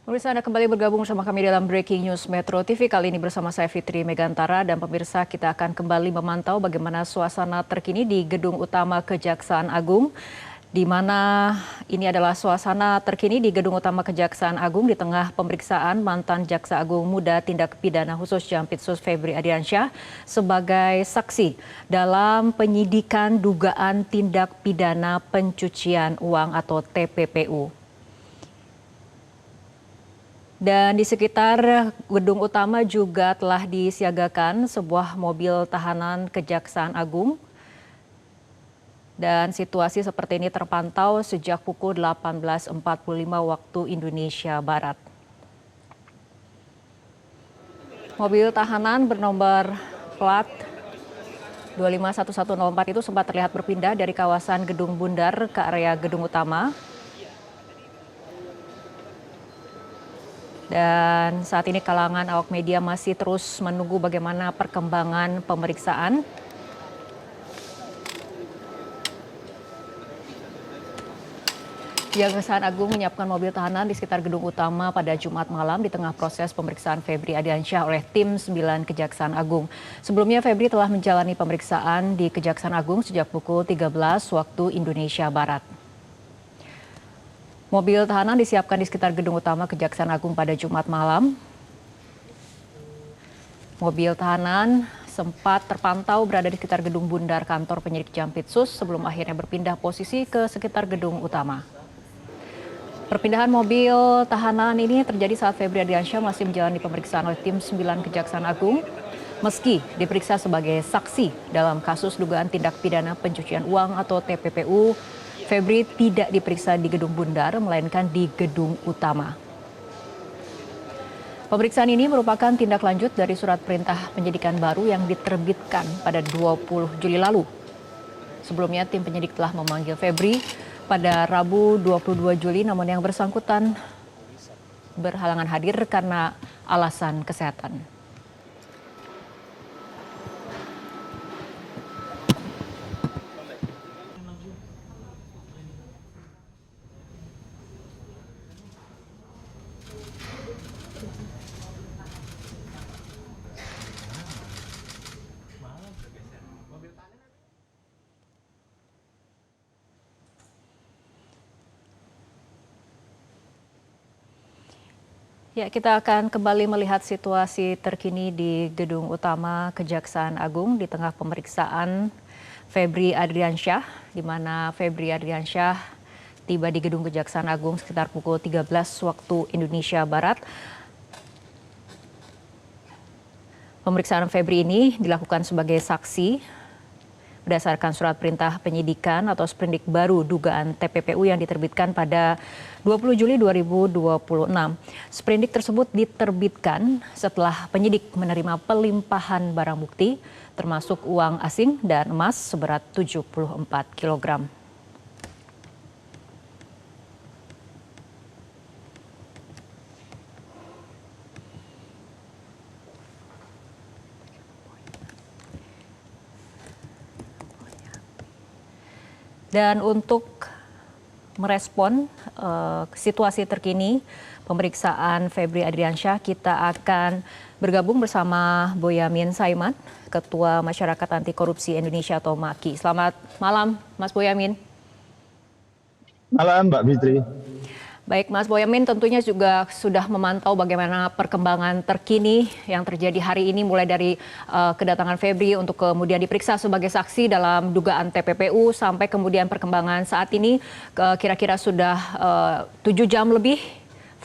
Pemirsa, Anda kembali bergabung bersama kami dalam Breaking News Metro TV. Kali ini bersama saya Fitri Megantara dan pemirsa kita akan kembali memantau bagaimana suasana terkini di Gedung Utama Kejaksaan Agung. Di mana ini adalah suasana terkini di Gedung Utama Kejaksaan Agung di tengah pemeriksaan mantan Jaksa Agung Muda Tindak Pidana Khusus Jampitsus Febri Ardiansyah sebagai saksi dalam penyidikan dugaan tindak pidana pencucian uang atau TPPU. Dan di sekitar gedung utama juga telah disiagakan sebuah mobil tahanan Kejaksaan Agung. Dan situasi seperti ini terpantau sejak pukul 18.45 waktu Indonesia Barat. Mobil tahanan bernomor plat 251104 itu sempat terlihat berpindah dari kawasan Gedung Bundar ke area Gedung Utama. Dan saat ini kalangan awak media masih terus menunggu bagaimana perkembangan pemeriksaan. Kejaksaan Agung menyiapkan mobil tahanan di sekitar Gedung Utama pada Jumat malam di tengah proses pemeriksaan Febri Ardiansyah oleh tim 9 Kejaksaan Agung. Sebelumnya Febri telah menjalani pemeriksaan di Kejaksaan Agung sejak pukul 13 waktu Indonesia Barat. Mobil tahanan disiapkan di sekitar Gedung Utama Kejaksaan Agung pada Jumat malam. Mobil tahanan sempat terpantau berada di sekitar Gedung Bundar kantor penyidik Jampitsus sebelum akhirnya berpindah posisi ke sekitar Gedung Utama. Perpindahan mobil tahanan ini terjadi saat Febri Ardiansyah masih menjalani pemeriksaan oleh tim 9 Kejaksaan Agung. Meski diperiksa sebagai saksi dalam kasus dugaan tindak pidana pencucian uang atau TPPU, Febri tidak diperiksa di Gedung Bundar, melainkan di Gedung Utama. Pemeriksaan ini merupakan tindak lanjut dari surat perintah penyidikan baru yang diterbitkan pada 20 Juli lalu. Sebelumnya tim penyidik telah memanggil Febri pada Rabu 22 Juli, namun yang bersangkutan berhalangan hadir karena alasan kesehatan. Ya, kita akan kembali melihat situasi terkini di Gedung Utama Kejaksaan Agung di tengah pemeriksaan Febri Ardiansyah, di mana Febri Ardiansyah tiba di Gedung Kejaksaan Agung sekitar pukul 13 waktu Indonesia Barat. Pemeriksaan Febri ini dilakukan sebagai saksi berdasarkan surat perintah penyidikan atau sprindik baru dugaan TPPU yang diterbitkan pada 20 Juli 2026. Sprindik tersebut diterbitkan setelah penyidik menerima pelimpahan barang bukti termasuk uang asing dan emas seberat 74 kg. Dan untuk merespon situasi terkini pemeriksaan Febri Ardiansyah, kita akan bergabung bersama Boyamin Saiman, Ketua Masyarakat Anti Korupsi Indonesia atau MAKI. Selamat malam, Mas Boyamin. Malam, Mbak Fitri. Baik, Mas Boyamin tentunya juga sudah memantau bagaimana perkembangan terkini yang terjadi hari ini mulai dari kedatangan Febri untuk kemudian diperiksa sebagai saksi dalam dugaan TPPU sampai kemudian perkembangan saat ini kira-kira sudah 7 jam lebih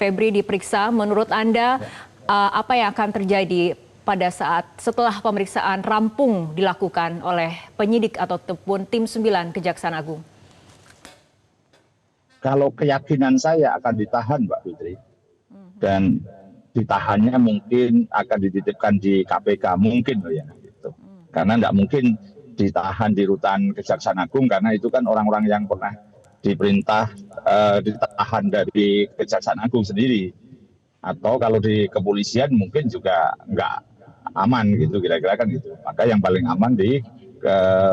Febri diperiksa. Menurut Anda apa yang akan terjadi pada saat setelah pemeriksaan rampung dilakukan oleh penyidik ataupun tim 9 Kejaksaan Agung? Kalau keyakinan saya akan ditahan, Mbak Fitri, dan ditahannya mungkin akan dititipkan di KPK, mungkin loh ya, gitu. Karena nggak mungkin ditahan di rutan Kejaksaan Agung karena itu kan orang-orang yang pernah diperintah ditahan dari Kejaksaan Agung sendiri. Atau kalau di kepolisian mungkin juga nggak aman gitu, kira-kira kan gitu. Maka yang paling aman di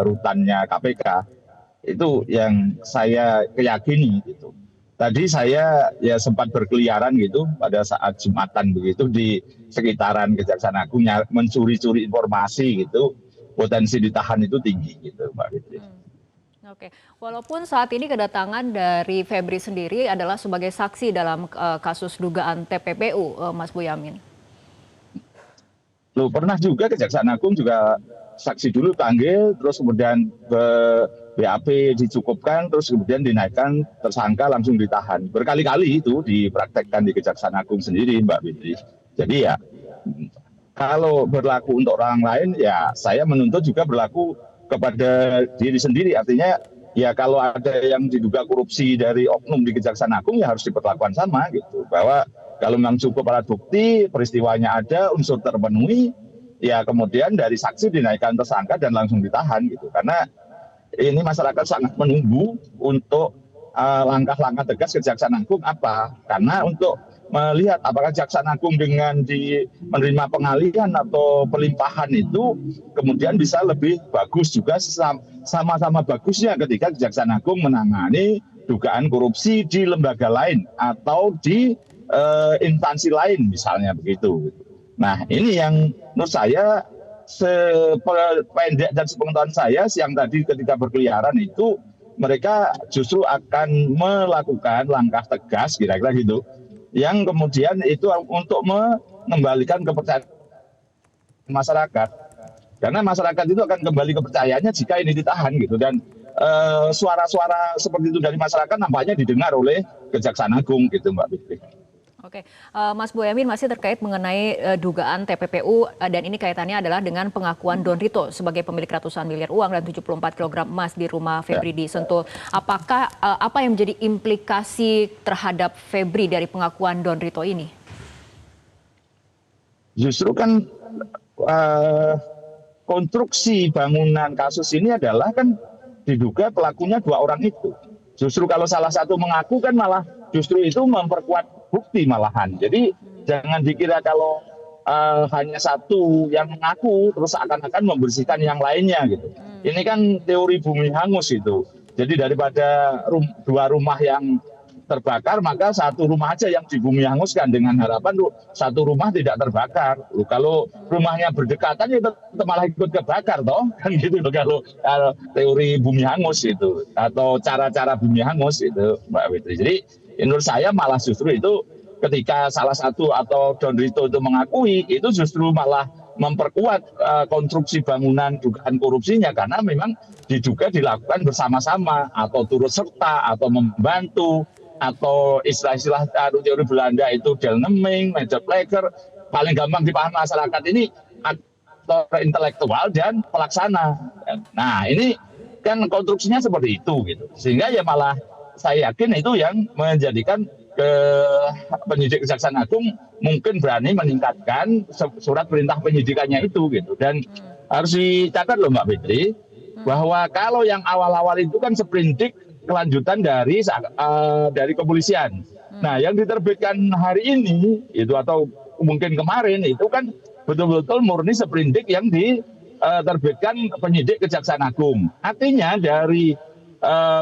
rutannya KPK. Itu yang saya keyakini gitu. tadi saya ya sempat berkeliaran gitu pada saat Jumatan begitu di sekitaran Kejaksaan Agung mencuri-curi informasi gitu, potensi ditahan itu tinggi gitu Mbak Fitri. Oke, walaupun saat ini kedatangan dari Febri sendiri adalah sebagai saksi dalam kasus dugaan TPPU, Mas Boyamin. Loh, pernah juga Kejaksaan Agung juga saksi dulu panggil, terus kemudian BAP dicukupkan, terus kemudian dinaikkan tersangka langsung ditahan. Berkali-kali itu dipraktekkan di Kejaksaan Agung sendiri, Mbak Fitri. Jadi ya, kalau berlaku untuk orang lain, ya saya menuntut juga berlaku kepada diri sendiri. Artinya ya kalau ada yang diduga korupsi dari oknum di Kejaksaan Agung ya harus diperlakukan sama gitu. Bahwa kalau memang cukup alat bukti, peristiwanya ada, unsur terpenuhi, ya kemudian dari saksi dinaikkan tersangka dan langsung ditahan gitu. Karena ini masyarakat sangat menunggu untuk langkah-langkah tegas Kejaksaan Agung apa? Karena untuk melihat apakah Kejaksaan Agung dengan menerima pengalihan atau pelimpahan itu kemudian bisa lebih bagus juga, sama-sama bagusnya ketika Kejaksaan Agung menangani dugaan korupsi di lembaga lain atau di instansi lain misalnya begitu. Nah ini yang menurut saya sependek dan sepengetahuan saya siang tadi ketika berkeliaran itu mereka justru akan melakukan langkah tegas kira-kira gitu, yang kemudian itu untuk mengembalikan kepercayaan masyarakat. Karena masyarakat itu akan kembali kepercayaannya jika ini ditahan gitu. Dan suara-suara seperti itu dari masyarakat nampaknya didengar oleh Kejaksaan Agung gitu Mbak Fitri. Oke, Mas Boyamin masih terkait mengenai dugaan TPPU dan ini kaitannya adalah dengan pengakuan Don Rito sebagai pemilik ratusan miliar uang dan 74 kg emas di rumah Febri di Sentul. Apakah apa yang menjadi implikasi terhadap Febri dari pengakuan Don Rito ini? Justru kan konstruksi bangunan kasus ini adalah kan diduga pelakunya dua orang itu. Justru kalau salah satu mengaku kan malah justru itu memperkuat bukti malahan. Jadi jangan dikira kalau hanya satu yang mengaku terus akan-akan membersihkan yang lainnya gitu. Ini kan teori bumi hangus itu. Jadi daripada dua rumah yang terbakar maka satu rumah aja yang di bumi hanguskan dengan harapan satu rumah tidak terbakar. Kalau rumahnya berdekatan ya tetap malah ikut kebakar toh kan gitu loh kalau teori bumi hangus itu atau cara-cara bumi hangus itu Mbak Fitri. Jadi menurut saya malah justru itu ketika salah satu atau Don Rito itu mengakui itu justru malah memperkuat konstruksi bangunan dugaan korupsinya karena memang diduga dilakukan bersama-sama atau turut serta atau membantu atau istilah-istilah teori Belanda itu Delneming, Medepleger, paling gampang dipahami masyarakat ini aktor intelektual dan pelaksana. Nah ini kan konstruksinya seperti itu gitu, sehingga ya malah saya yakin itu yang menjadikan penyidik Kejaksaan Agung mungkin berani meningkatkan surat perintah penyidikannya itu gitu. Dan harus dicatat loh Mbak Fitri bahwa kalau yang awal-awal itu kan seprindik kelanjutan dari kepolisian. Nah, yang diterbitkan hari ini itu atau mungkin kemarin itu kan betul-betul murni seprindik yang diterbitkan penyidik Kejaksaan Agung. Artinya dari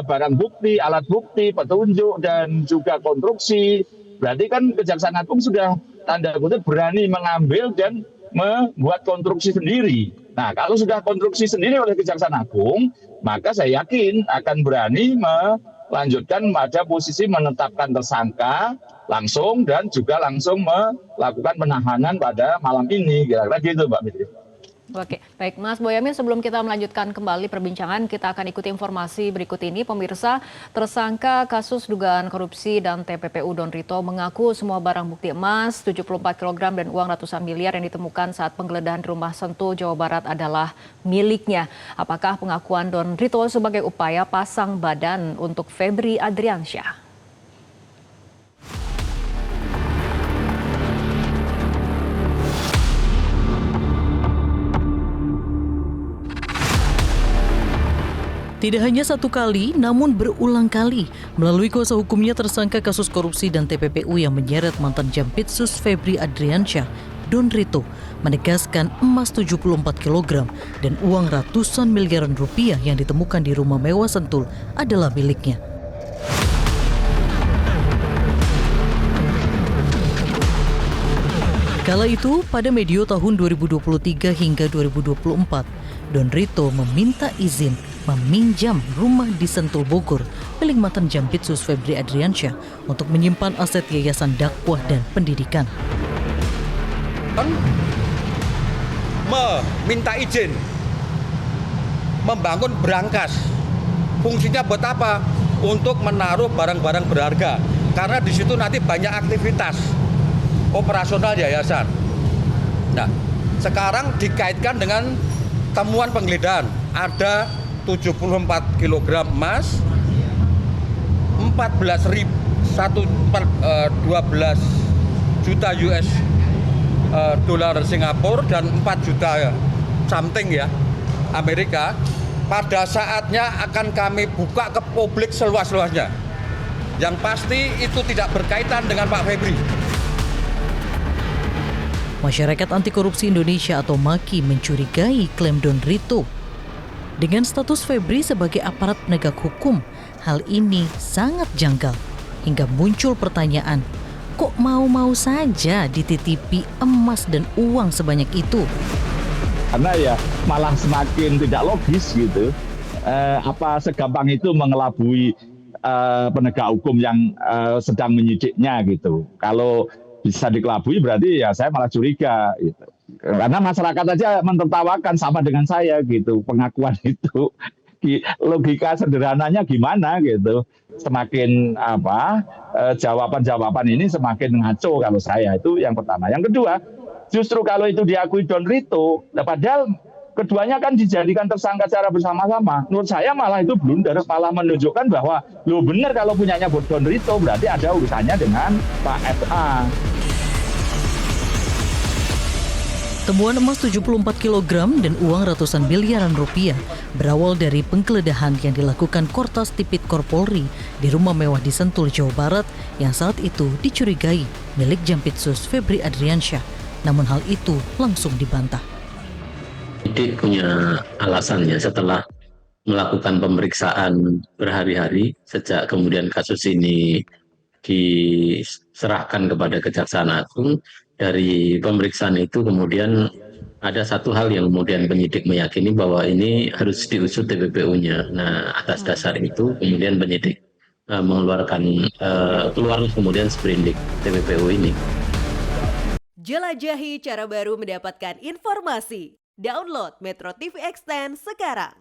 barang bukti, alat bukti, petunjuk dan juga konstruksi, berarti kan Kejaksaan Agung sudah tanda kutip berani mengambil dan membuat konstruksi sendiri. Nah, kalau sudah konstruksi sendiri oleh Kejaksaan Agung, maka saya yakin akan berani melanjutkan pada posisi menetapkan tersangka langsung dan juga langsung melakukan penahanan pada malam ini. Kira-kira gitu Mbak Fitri. Oke, baik Mas Boyamin, sebelum kita melanjutkan kembali perbincangan, kita akan ikuti informasi berikut ini. Pemirsa, tersangka kasus dugaan korupsi dan TPPU Don Rito mengaku semua barang bukti emas, 74 kg dan uang ratusan miliar yang ditemukan saat penggeledahan di rumah Sentul, Jawa Barat adalah miliknya. Apakah pengakuan Don Rito sebagai upaya pasang badan untuk Febri Adriansyah? Tidak hanya satu kali, namun berulang kali melalui kuasa hukumnya tersangka kasus korupsi dan TPPU yang menyeret mantan Jampitsus Febri Adriansyah, Don Rito, menegaskan emas 74 kg dan uang ratusan miliaran rupiah yang ditemukan di rumah mewah Sentul adalah miliknya. Kala itu, pada medio tahun 2023 hingga 2024, Don Rito meminta izin meminjam rumah di Sentul Bogor milik mantan Jampitsus Febri Adriansyah untuk menyimpan aset Yayasan Dakwah dan Pendidikan. Meminta izin membangun brankas. Fungsinya buat apa? Untuk menaruh barang-barang berharga. Karena di situ nanti banyak aktivitas operasional yayasan. Nah, sekarang dikaitkan dengan temuan penggeledahan. Ada 74 kg emas, 12 juta US dolar Singapura dan 4 juta something ya Amerika. Pada saatnya akan kami buka ke publik seluas-luasnya. Yang pasti itu tidak berkaitan dengan Pak Febri. Masyarakat Anti Korupsi Indonesia atau MAKI mencurigai klaim Don Rito. Dengan status Febri sebagai aparat penegak hukum, hal ini sangat janggal. Hingga muncul pertanyaan, kok mau-mau saja dititipi emas dan uang sebanyak itu? Karena ya malah semakin tidak logis gitu. Apa segampang itu mengelabui penegak hukum yang sedang menyidiknya gitu. Kalau bisa dikelabui berarti ya saya malah curiga gitu. Karena masyarakat aja mentertawakan sama dengan saya gitu. Pengakuan itu logika sederhananya gimana gitu. Semakin jawaban-jawaban ini semakin ngaco kalau saya, itu yang pertama. Yang kedua, justru kalau itu diakui Don Rito, padahal keduanya kan dijadikan tersangka secara bersama-sama. Menurut saya malah itu blunder, malah menunjukkan bahwa lo benar kalau punyanya Don Rito berarti ada urusannya dengan Pak FA. Temuan emas 74 kg dan uang ratusan miliaran rupiah berawal dari penggeledahan yang dilakukan Kortas Tipikor Polri di rumah mewah di Sentul, Jawa Barat yang saat itu dicurigai milik Jampitsus Febri Adriansyah. Namun hal itu langsung dibantah. Penyidik punya alasannya setelah melakukan pemeriksaan berhari-hari sejak kemudian kasus ini diserahkan kepada Kejaksaan Agung. Dari pemeriksaan itu kemudian ada satu hal yang kemudian penyidik meyakini bahwa ini harus diusut TPPU-nya. Nah, atas dasar itu kemudian penyidik mengeluarkan keluar kemudian sprindik TPPU ini. Jelajahi cara baru mendapatkan informasi. Download Metro TV Extend sekarang.